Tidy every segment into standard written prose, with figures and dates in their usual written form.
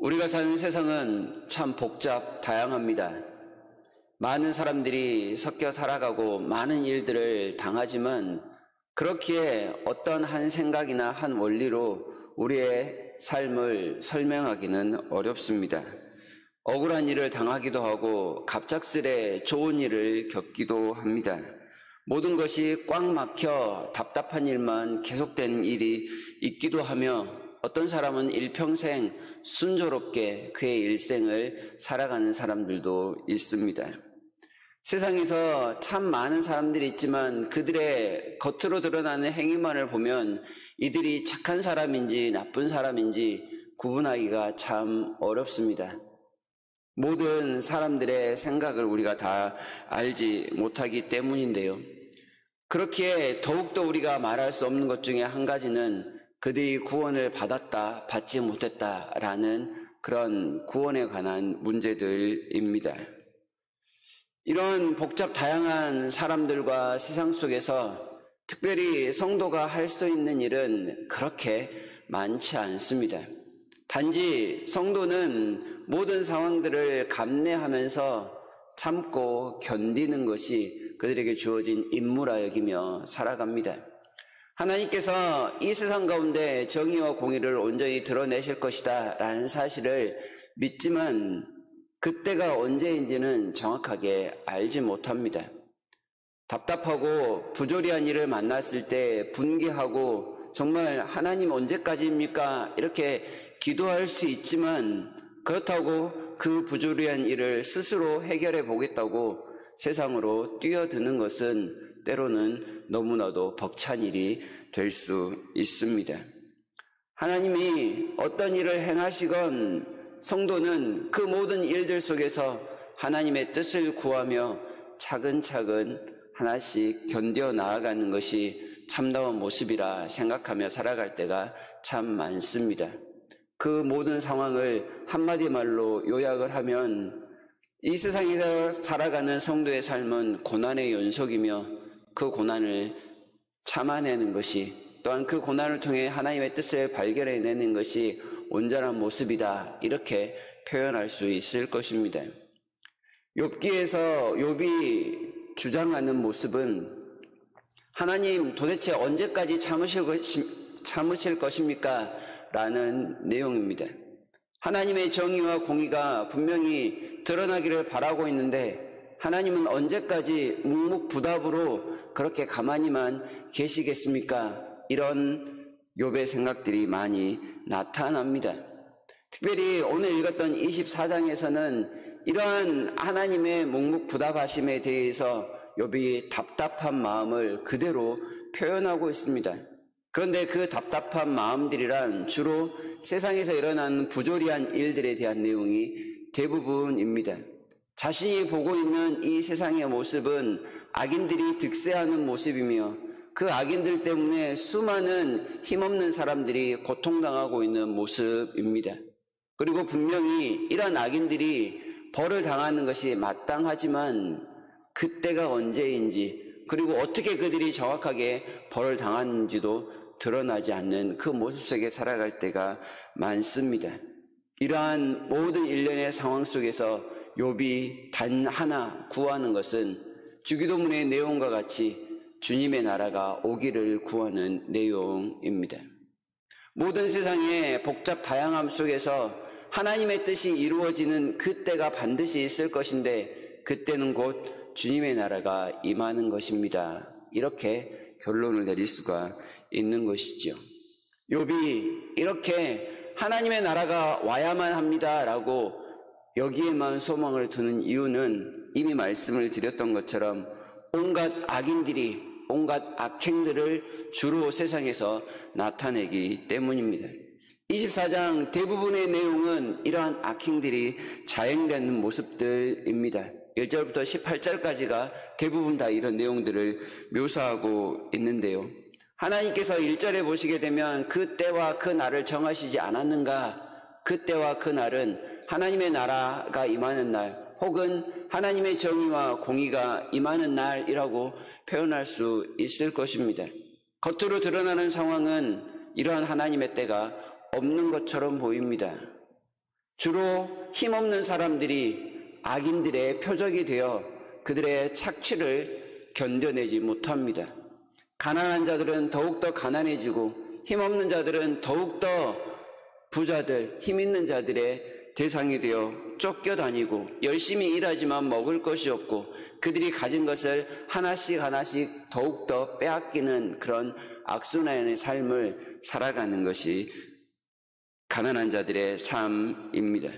우리가 사는 세상은 참 다양합니다. 많은 사람들이 섞여 살아가고 많은 일들을 당하지만 그렇기에 어떤 한 생각이나 한 원리로 우리의 삶을 설명하기는 어렵습니다. 억울한 일을 당하기도 하고 갑작스레 좋은 일을 겪기도 합니다. 모든 것이 꽉 막혀 답답한 일만 계속되는 일이 있기도 하며 어떤 사람은 일평생 순조롭게 그의 일생을 살아가는 사람들도 있습니다. 세상에서 참 많은 사람들이 있지만 그들의 겉으로 드러나는 행위만을 보면 이들이 착한 사람인지 나쁜 사람인지 구분하기가 참 어렵습니다. 모든 사람들의 생각을 우리가 다 알지 못하기 때문인데요. 그렇기에 더욱더 우리가 말할 수 없는 것 중에 한 가지는 그들이 구원을 받았다, 받지 못했다라는 그런 구원에 관한 문제들입니다. 이런 다양한 사람들과 세상 속에서 특별히 성도가 할 수 있는 일은 그렇게 많지 않습니다. 단지 성도는 모든 상황들을 감내하면서 참고 견디는 것이 그들에게 주어진 임무라 여기며 살아갑니다. 하나님께서 이 세상 가운데 정의와 공의를 온전히 드러내실 것이다 라는 사실을 믿지만 그때가 언제인지는 정확하게 알지 못합니다. 답답하고 부조리한 일을 만났을 때 분개하고 정말 하나님 언제까지입니까? 이렇게 기도할 수 있지만 그렇다고 그 부조리한 일을 스스로 해결해 보겠다고 세상으로 뛰어드는 것은 때로는 너무나도 벅찬 일이 될 수 있습니다. 하나님이 어떤 일을 행하시건 성도는 그 모든 일들 속에서 하나님의 뜻을 구하며 차근차근 하나씩 견뎌 나아가는 것이 참다운 모습이라 생각하며 살아갈 때가 참 많습니다. 그 모든 상황을 한마디 말로 요약을 하면 이 세상에서 살아가는 성도의 삶은 고난의 연속이며 그 고난을 참아내는 것이 또한 그 고난을 통해 하나님의 뜻을 발견해내는 것이 온전한 모습이다 이렇게 표현할 수 있을 것입니다. 욥기에서 욥이 주장하는 모습은 하나님 도대체 언제까지 참으실 것입니까? 라는 내용입니다. 하나님의 정의와 공의가 분명히 드러나기를 바라고 있는데 하나님은 언제까지 묵묵부답으로 그렇게 가만히만 계시겠습니까? 이런 욥의 생각들이 많이 나타납니다. 특별히 오늘 읽었던 24장에서는 이러한 하나님의 묵묵부답하심에 대해서 욥이 답답한 마음을 그대로 표현하고 있습니다. 그런데 그 답답한 마음들이란 주로 세상에서 일어나는 부조리한 일들에 대한 내용이 대부분입니다. 자신이 보고 있는 이 세상의 모습은 악인들이 득세하는 모습이며 그 악인들 때문에 수많은 힘없는 사람들이 고통당하고 있는 모습입니다. 그리고 분명히 이런 악인들이 벌을 당하는 것이 마땅하지만 그때가 언제인지 그리고 어떻게 그들이 정확하게 벌을 당하는지도 드러나지 않는 그 모습 속에 살아갈 때가 많습니다. 이러한 모든 일련의 상황 속에서 욥이 단 하나 구하는 것은 주기도문의 내용과 같이 주님의 나라가 오기를 구하는 내용입니다. 모든 세상의 다양함 속에서 하나님의 뜻이 이루어지는 그때가 반드시 있을 것인데 그때는 곧 주님의 나라가 임하는 것입니다. 이렇게 결론을 내릴 수가 있는 것이죠. 욥이 이렇게 하나님의 나라가 와야만 합니다라고 여기에만 소망을 두는 이유는 이미 말씀을 드렸던 것처럼 온갖 악인들이 온갖 악행들을 주로 세상에서 나타내기 때문입니다. 24장 대부분의 내용은 이러한 악행들이 자행되는 모습들입니다. 1절부터 18절까지가 대부분 다 이런 내용들을 묘사하고 있는데요. 하나님께서 1절에 보시게 되면 그 때와 그 날을 정하시지 않았는가? 그 때와 그 날은 하나님의 나라가 임하는 날 혹은 하나님의 정의와 공의가 임하는 날이라고 표현할 수 있을 것입니다. 겉으로 드러나는 상황은 이러한 하나님의 때가 없는 것처럼 보입니다. 주로 힘없는 사람들이 악인들의 표적이 되어 그들의 착취를 견뎌내지 못합니다. 가난한 자들은 더욱더 가난해지고 힘없는 자들은 더욱더 부자들, 힘있는 자들의 대상이 되어 쫓겨다니고 열심히 일하지만 먹을 것이 없고 그들이 가진 것을 하나씩 더욱더 빼앗기는 그런 악순환의 삶을 살아가는 것이 가난한 자들의 삶입니다.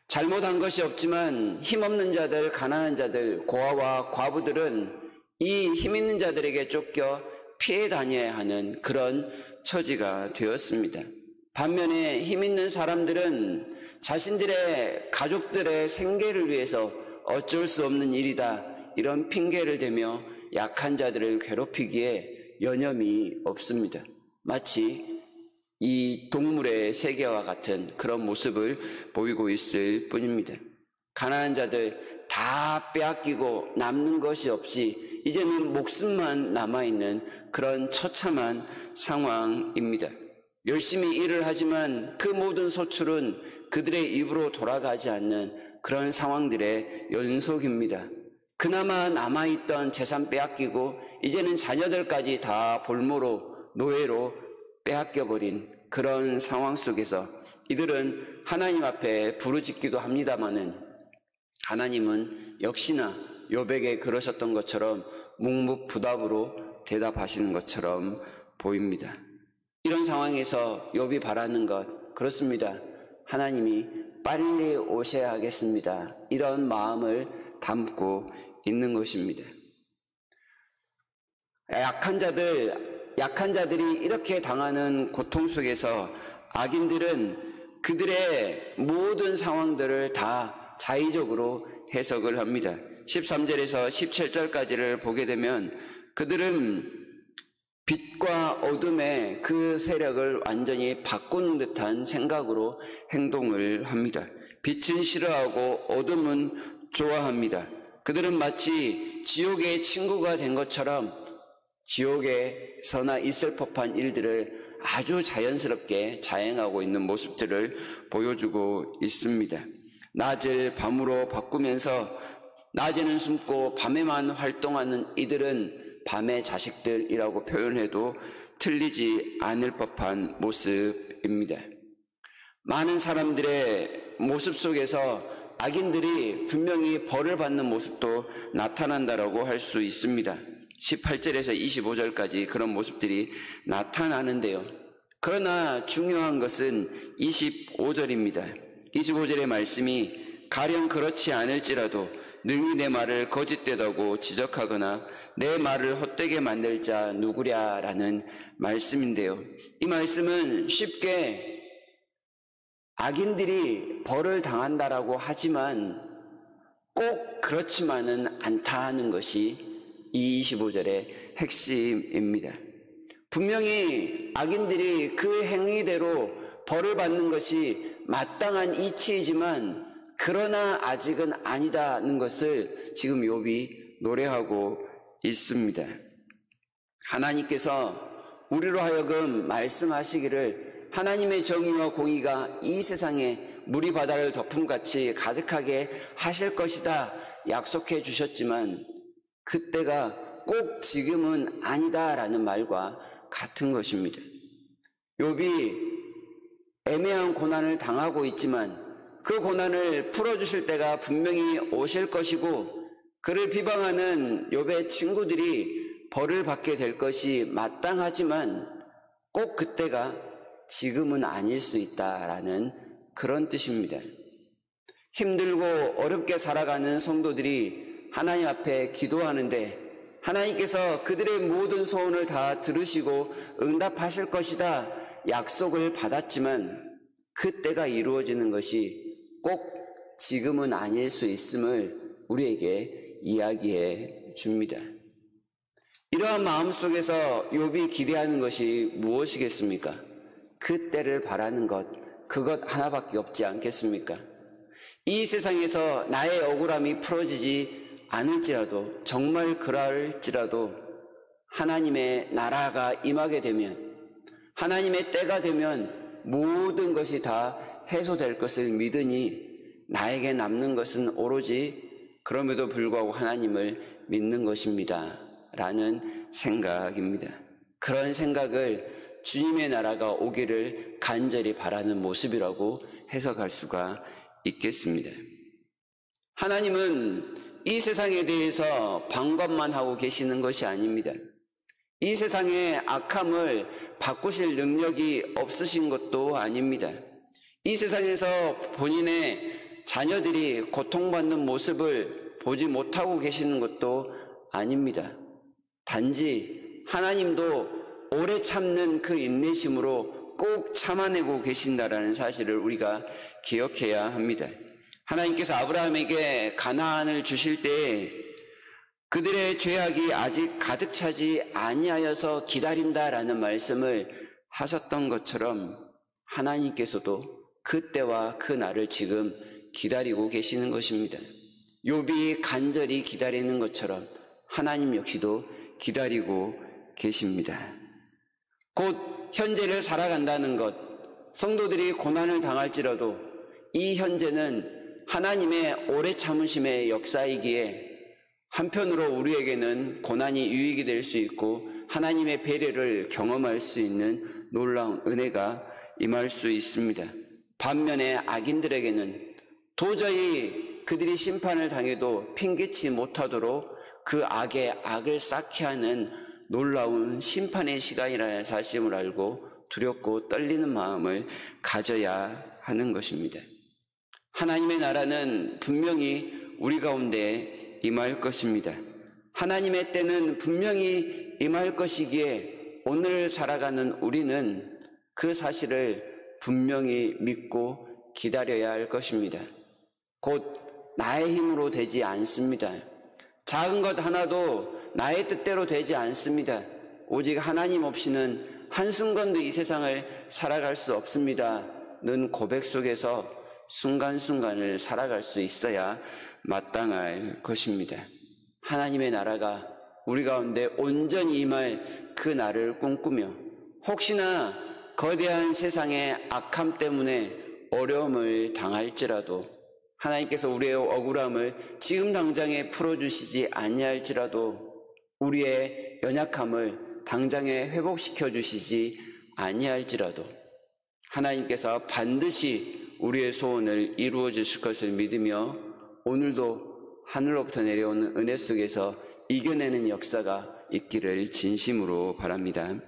잘못한 것이 없지만 힘없는 자들, 가난한 자들, 고아와 과부들은 이 힘있는 자들에게 쫓겨 피해 다녀야 하는 그런 처지가 되었습니다. 반면에 힘있는 사람들은 자신들의 가족들의 생계를 위해서 어쩔 수 없는 일이다, 이런 핑계를 대며 약한 자들을 괴롭히기에 여념이 없습니다. 마치 이 동물의 세계와 같은 그런 모습을 보이고 있을 뿐입니다. 가난한 자들 다 빼앗기고 남는 것이 없이 이제는 목숨만 남아있는 그런 처참한 상황입니다. 열심히 일을 하지만 그 모든 소출은 그들의 입으로 돌아가지 않는 그런 상황들의 연속입니다. 그나마 남아있던 재산 빼앗기고 이제는 자녀들까지 다 볼모로 노예로 빼앗겨버린 그런 상황 속에서 이들은 하나님 앞에 부르짖기도 합니다마는 하나님은 역시나 욥에게 그러셨던 것처럼 묵묵부답으로 대답하시는 것처럼 보입니다. 이런 상황에서 욥이 바라는 것, 그렇습니다. 하나님이 빨리 오셔야 하겠습니다. 이런 마음을 담고 있는 것입니다. 약한 자들이 이렇게 당하는 고통 속에서 악인들은 그들의 모든 상황들을 다 자의적으로 해석을 합니다. 13절에서 17절까지를 보게 되면 그들은 빛과 어둠의 그 세력을 완전히 바꾸는 듯한 생각으로 행동을 합니다. 빛은 싫어하고 어둠은 좋아합니다. 그들은 마치 지옥의 친구가 된 것처럼 지옥에서나 있을 법한 일들을 아주 자연스럽게 자행하고 있는 모습들을 보여주고 있습니다. 낮을 밤으로 바꾸면서 낮에는 숨고 밤에만 활동하는 이들은 밤의 자식들이라고 표현해도 틀리지 않을 법한 모습입니다. 많은 사람들의 모습 속에서 악인들이 분명히 벌을 받는 모습도 나타난다라고 할 수 있습니다. 18절에서 25절까지 그런 모습들이 나타나는데요. 그러나 중요한 것은 25절입니다. 25절의 말씀이 가령 그렇지 않을지라도 능히 내 말을 거짓되다고 지적하거나 내 말을 헛되게 만들 자 누구랴라는 말씀인데요. 이 말씀은 쉽게 악인들이 벌을 당한다라고 하지만 꼭 그렇지만은 않다는 것이 이 25절의 핵심입니다. 분명히 악인들이 그 행위대로 벌을 받는 것이 마땅한 이치이지만 그러나 아직은 아니다는 것을 지금 욥이 노래하고 있습니다. 하나님께서 우리로 하여금 말씀하시기를 하나님의 정의와 공의가 이 세상에 물이 바다를 덮음같이 가득하게 하실 것이다 약속해 주셨지만 그때가 꼭 지금은 아니다라는 말과 같은 것입니다. 욥이 애매한 고난을 당하고 있지만 그 고난을 풀어주실 때가 분명히 오실 것이고 그를 비방하는 욥의 친구들이 벌을 받게 될 것이 마땅하지만 꼭 그때가 지금은 아닐 수 있다라는 그런 뜻입니다. 힘들고 어렵게 살아가는 성도들이 하나님 앞에 기도하는데 하나님께서 그들의 모든 소원을 다 들으시고 응답하실 것이다 약속을 받았지만 그때가 이루어지는 것이 꼭 지금은 아닐 수 있음을 우리에게 이야기해 줍니다. 이러한 마음 속에서 욥이 기대하는 것이 무엇이겠습니까? 그때를 바라는 것, 그것 하나밖에 없지 않겠습니까? 이 세상에서 나의 억울함이 풀어지지 않을지라도 정말 그럴지라도 하나님의 나라가 임하게 되면 하나님의 때가 되면 모든 것이 다 해소될 것을 믿으니 나에게 남는 것은 오로지 그럼에도 불구하고 하나님을 믿는 것입니다. 라는 생각입니다. 그런 생각을 주님의 나라가 오기를 간절히 바라는 모습이라고 해석할 수가 있겠습니다. 하나님은 이 세상에 대해서 방관만 하고 계시는 것이 아닙니다. 이 세상의 악함을 바꾸실 능력이 없으신 것도 아닙니다. 이 세상에서 본인의 자녀들이 고통받는 모습을 보지 못하고 계시는 것도 아닙니다. 단지 하나님도 오래 참는 그 인내심으로 꼭 참아내고 계신다라는 사실을 우리가 기억해야 합니다. 하나님께서 아브라함에게 가나안을 주실 때 그들의 죄악이 아직 가득 차지 아니하여서 기다린다라는 말씀을 하셨던 것처럼 하나님께서도 그때와 그 날을 지금 기다리고 계시는 것입니다. 욥이 간절히 기다리는 것처럼 하나님 역시도 기다리고 계십니다. 곧 현재를 살아간다는 것, 성도들이 고난을 당할지라도 이 현재는 하나님의 오래 참으심의 역사이기에 한편으로 우리에게는 고난이 유익이 될 수 있고 하나님의 배려를 경험할 수 있는 놀라운 은혜가 임할 수 있습니다. 반면에 악인들에게는 도저히 그들이 심판을 당해도 핑계치 못하도록 그 악에 악을 쌓게 하는 놀라운 심판의 시간이라는 사실을 알고 두렵고 떨리는 마음을 가져야 하는 것입니다. 하나님의 나라는 분명히 우리 가운데 임할 것입니다. 하나님의 때는 분명히 임할 것이기에 오늘 살아가는 우리는 그 사실을 분명히 믿고 기다려야 할 것입니다. 곧 나의 힘으로 되지 않습니다. 작은 것 하나도 나의 뜻대로 되지 않습니다. 오직 하나님 없이는 한순간도 이 세상을 살아갈 수 없습니다는 고백 속에서 순간순간을 살아갈 수 있어야 마땅할 것입니다. 하나님의 나라가 우리 가운데 온전히 임할 그 날을 꿈꾸며 혹시나 거대한 세상의 악함 때문에 어려움을 당할지라도 하나님께서 우리의 억울함을 지금 당장에 풀어주시지 아니할지라도 우리의 연약함을 당장에 회복시켜 주시지 아니할지라도 하나님께서 반드시 우리의 소원을 이루어 주실 것을 믿으며 오늘도 하늘로부터 내려오는 은혜 속에서 이겨내는 역사가 있기를 진심으로 바랍니다.